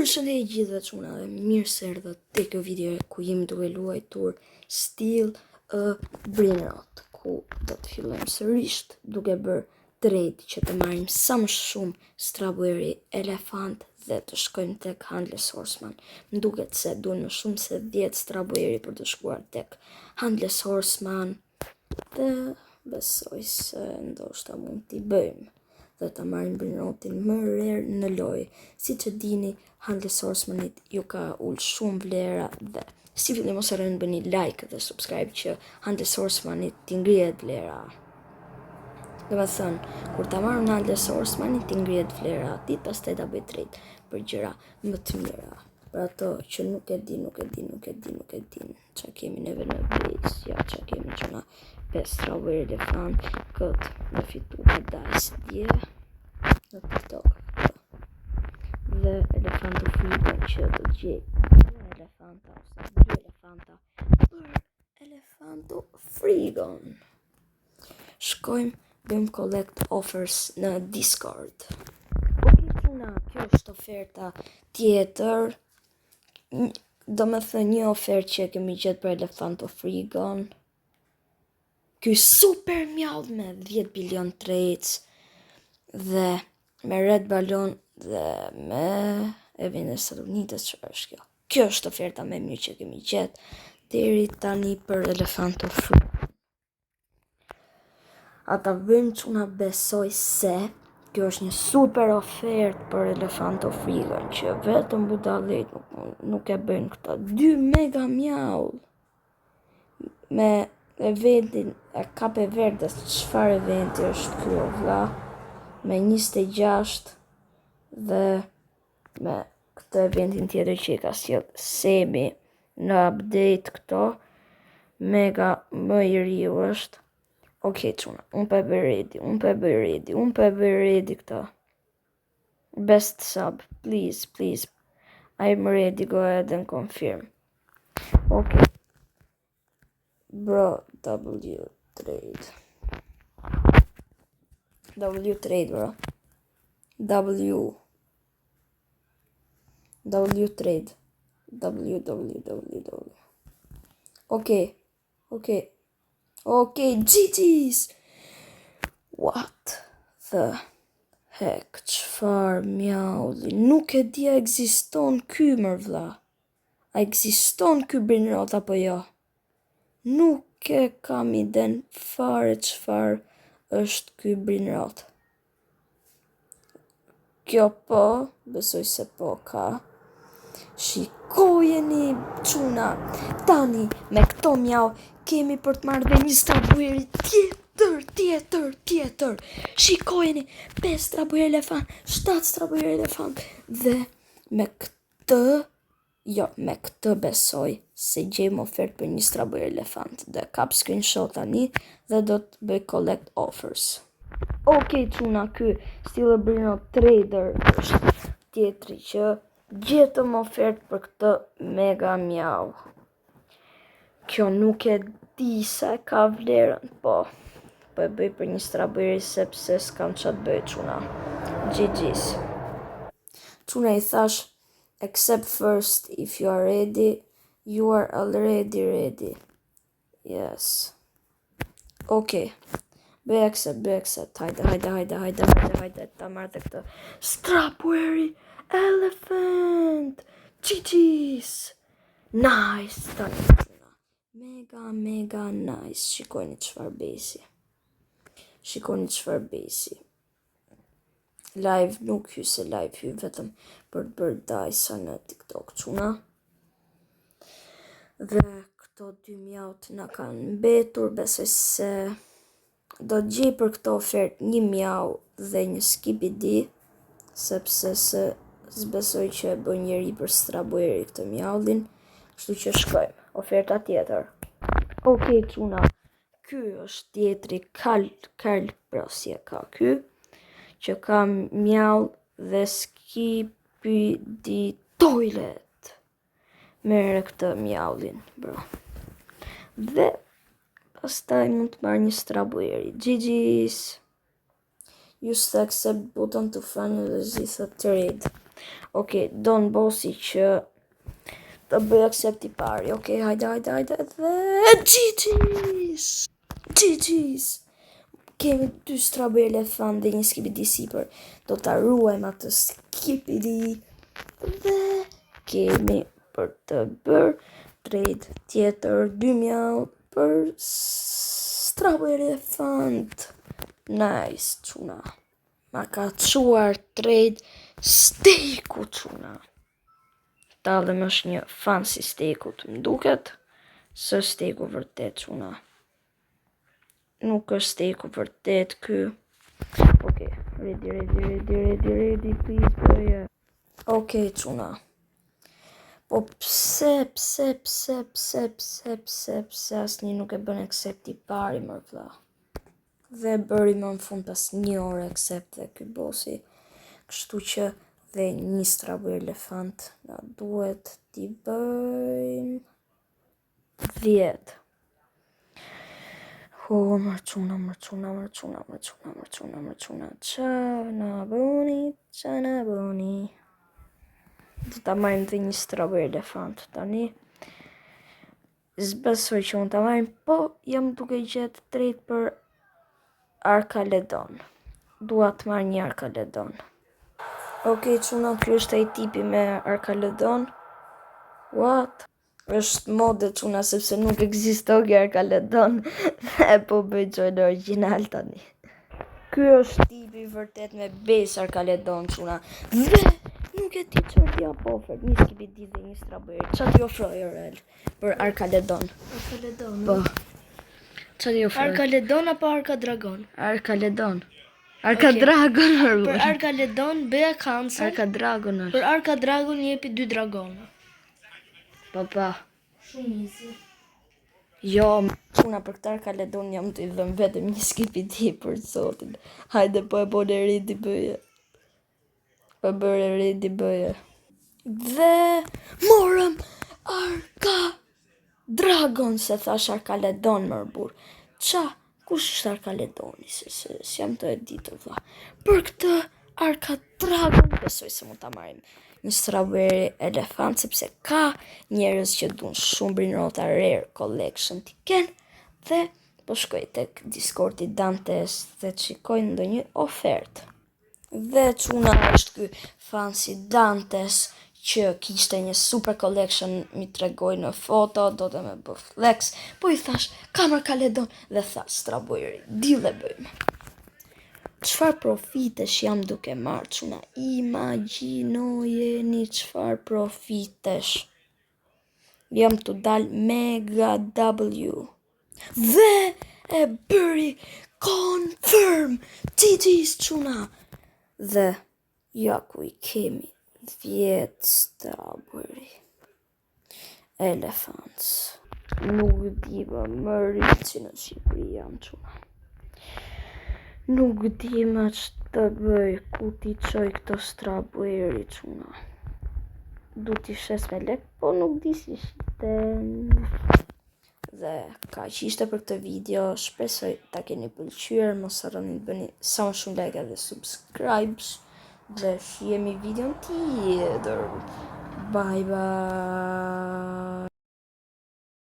Përshëndetje gjithëve çuna dhe mirë se erdhët te kjo video ku jemi duke luajtur Still a Brainrot, ku do të fillojmë sërish duke bërë trade që të marrim sa më shumë strawberry elefant dhe të shkojmë tek Handless Horseman. Më duket se duhen më shumë se 10 strawberry për të shkuar tek Handless Horseman dhe besoj se ndoshta mund t'i bëjmë dhe ta marrim Brainrotin më rare në lojë. Siç e dini, Handless Horsemanit ju ka ullë shumë vlera dhe si fillim mos harroni bëni like dhe subscribe që Handless Horsemanit t'i ngrihet vlera. Dhe me thënë, kur ta marrën Handless Horsemanit t'i ngrihet vlera atit, pastaj ta bëj trade për gjëra më të mira. Për ato që nuk e din. Qa kemi neve në base, ja qa kemi qëna 5 strawberry elefant, këtë me fitu me dice dje në TikTok dhe elefantu frigon që do gjej elefanta ose 2 elefanta për elefantu frigon. Shkojmë bëjmë collect offers në Discord. Kjo është oferta tjetër, do me thënë një ofertë që kemi gjetë për elefantu frigon. Ky super mjallë me 10 bilion trades dhe me red balon dhe me Evin e Salonites që është kjo. Kjo është oferta me mirë që kemi gjetë deri tani për elefantu frigon. Ata vëmë çuna besoj se kjo është një super ofertë për elefantu frigon që vetëm budallit nuk e bëjnë këta. 2 mega mjallë me eventin e kape verdes, çfarë eventi është ky o vlla, me 26 dhe me këtë eventin tjetër që i ka sjell Semi në update këto, mega më i riu është. Okej çuna, unë pe bëj ready këta. Best sub, please. I'm ready, go ahead and confirm. Okay. Bro, W trade bro. W trade. Okay, GG's. What the heck, çfarë mjaulli, nuk e dia ekziston ky mër vlla. A ekziston ky Brainrot apo jo? Nuk e kam iden fare çfarë është ky Brainrot. Kjo po, besoj se po ka. Shikojeni çuna, tani me këto mjau kemi për të marrë dhe një strawberry tjetër. Shikojeni, 5 strawberry elefant, 7 strawberry elefant dhe me këtë besoj se gjejmë ofertë për një strawberry elefant dhe kap screenshot tani dhe do të bëj collect offers. Okej çuna, ky Still a Brainrot trader është tjetri që gjetëm ofertë për këtë mega mjau. Kjo nuk e di sa ka vlerën, po e bëj për një strawberry sepse s'kam qa të bëj çuna. GG's. Çuna i thash accept first if you are ready. You are already ready. Yes. Okay. Bëj accept. Hajde. Ta marrë të këtë. Strawberry elephant. GG's. Nice. Mega nice. Shikojni çfarë besi. Live nuk hy se live hy vetëm për të bërë dajsa në TikTok çuna. Dhe këto 2 mjaut na kanë mbetur, besoj se do të gjej për këto ofertë 1 mjau dhe një skibidi, sepse se s'besoj që e bën njeri për strawberry këtë mjaullin, kështu që shkojmë. Oferta tjetër. Okej çuna, ky është tjetri Karl Prosje ka ky, që ka mjall dhe skibidi toilet. Merre këtë mjaullin, bro. Dhe pastaj mund të marrë një strawberry. GG's. Use the accept button to finalize the trade. Okej, don bossi që të bëj accept i pari. Okej, hajde. Dhe GG's. Kemi 2 strawberry elefant dhe një skibidi sipër. Do ta ruajmë atë skibidi. Dhe kemi për të bërë trade tjetër 2 mjau për strawberry elefant. Nice, çuna. Ma ka quar trade steaku, çuna. Tallëm është një fancy steaku të mduket. Së steaku vërtet, çuna. Nuk është steaku vërtet ky. Okej, ready, please, bëje. Okej, çuna. Po pse asnjë nuk e bën accept i pari më vlla. Dhe bëri më në fund pas 1 orë accept dhe ky bossi. Kështu që dhe një strawberry elefant na duhet t'i bëjmë 10. Mërçuna. Qa na bëni. Do ta marrim dhe një strawberry elefant tani. Zbesoj që unë ta marrim, po jam duke gjetë trade për Arkaledon. Dua të marr një Arkaledon. Okej, çuna, ky është ai tipi me Arkaledon. What? Është mode, çuna, sepse nuk ekziston Arkaledon. E po bëj gjojnë original tani. Ky është tipi vërtet me base Arkaledon, çuna. Dhe nuk e ti që t'ja po ofert. Një skibidi dhe një strawberry. Qa t'i ofroj, Orel? Për Arkaledon. Arkaledon. Po. Qa t'i ofroj? Arkaledon apo Arkadragon? Arkaledon. Arkadragon, Për Arkaledon bëja cancel. Arkadragon është. Për Arkadragon jepi 2 dragona. Pa. Shumë easy. Jo, çuna, për këtë Arkaledon jam t'i dhëm vetëm një skibidi për zotin. Hajde, po e bone redi bëje. Po bërë redi bëje. Dhe morëm Arkadragon, se thash Arkaledon më burr. Kush është Arkaledoni, se jam të e ditur, vlla. Për këtë Arkadragon besoj se mund ta marrim një strawberry elefant, sepse ka njerëz që duan shumë Brinrota Rare Collection t'i kenë, dhe po shkoj tek Discordi Dantes dhe shikoj ndonjë ofertë. Dhe çuna është ky fancy Dantes që kishte një super collection, mi tregoj në foto, do të me bë flex, po i thash kam Arkaledon dhe tha strawberry, dile bëjmë. Çfarë profitesh jam duke marrë, çuna, imagjinojeni çfarë profitesh. Jam të dal mega W. Dhe e bëri confirm. GG's, çuna. Dhe ja ku i kemi 10 strawberry elephants. Nuk di më rritë në Shqipëri jam, çuna. Nuk di më që të bëj, ku t'i qoj këto strawberry, çuna. Du t'i shes me lek, po nuk di si shiten. Dhe ka që ishte për këtë video, shpresoj ta keni pëlqyer, mos harroni të bëni sa më shumë like dhe subscribes. Dhe shihemi videon tjetër. Bye.